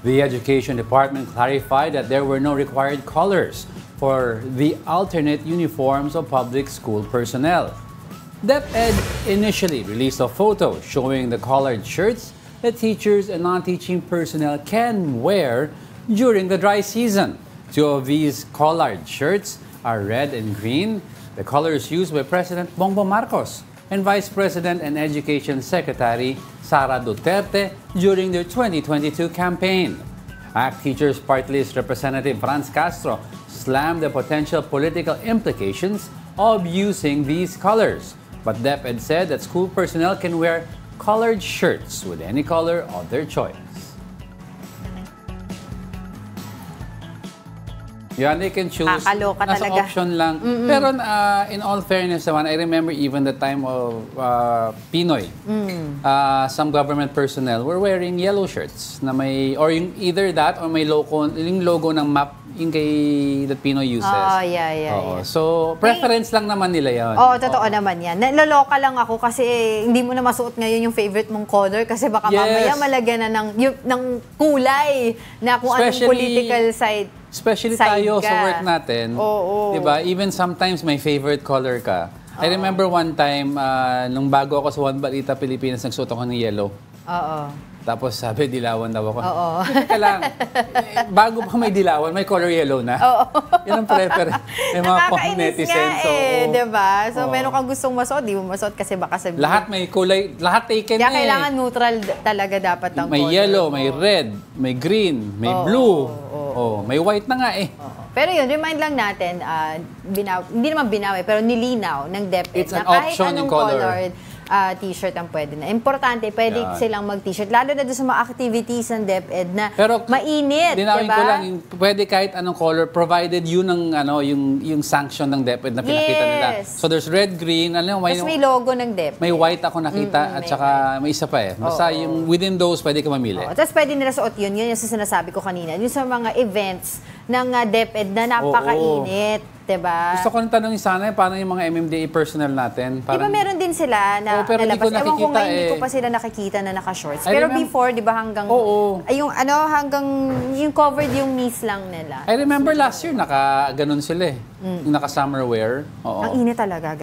The Education Department clarified that there were no required colors for the alternate uniforms of public school personnel. DepEd initially released a photo showing the collared shirts that teachers and non-teaching personnel can wear during the dry season. Two of these collared shirts are red and green, the colors used by President Bongbong Marcos and Vice President and Education Secretary Sara Duterte during their 2022 campaign. ACT Teachers Party List Representative Franz Castro slammed the potential political implications of using these colors. But DepEd said that school personnel can wear colored shirts with any color of their choice. Yeah, they can choose. Kakaloka Nasa talaga. option lang. Pero in all fairness naman, I remember even the time of Pinoy, some government personnel were wearing yellow shirts na may, or yung either that or may logo, yung logo ng map yung kay that Pinoy uses. Oh, yeah. So, preference lang naman nila yun. Oo, totoo naman yan. Naloloka lang ako kasi hindi mo na masuot ngayon yung favorite mong color kasi baka mamaya malagyan na ng kulay na kung anong political side. Especially tayo sa work natin. Diba? Even sometimes may favorite color ka. I remember one time, nung bago ako sa One Balita Pilipinas, nagsuot ako ng yellow. Tapos sabi, dilawan daw ako. Teka lang, bago pa may dilawan, may color yellow na. Yan ang preference. May mga netizens. Diba? So, meron kang gustong masuot, di mo masuot kasi baka sabihin. Lahat may kulay, lahat taken na kaya kailangan neutral talaga dapat ang color. May yellow, may red, may green, may blue. May white na nga eh. Pero yun, remind lang natin, hindi naman binawi, pero nilinaw ng DepEd It's na an kahit option anong in color. colored t-shirt ang pwede na. Importante, pwede silang mag-t-shirt. Lalo na doon sa mga activities ng DepEd na pero, mainit, dinawin diba? ko lang, pwede kahit anong color, provided yun ang, yung sanction ng DepEd na pinakita nila. So there's red, green, Tapos may logo ng DepEd. May white ako nakita at saka may isa pa eh. Basta yung within those, pwede ka mamili. Tapos pwede nila suot yun. Yun yung sinasabi ko kanina. Yung sa mga events ng DepEd na napakainit. Diba? Gusto ko nang tanongin sana, paano yung mga MMDA personnel natin? Diba meron din sila na pero nalabas? Ewan ko nga, hindi ko pa sila nakikita na naka-shorts. Pero before, di ba hanggang, hanggang yung covered yung knees lang nila. I remember last year, naka-ganon sila eh. Yung naka-summer wear. Ang init talaga.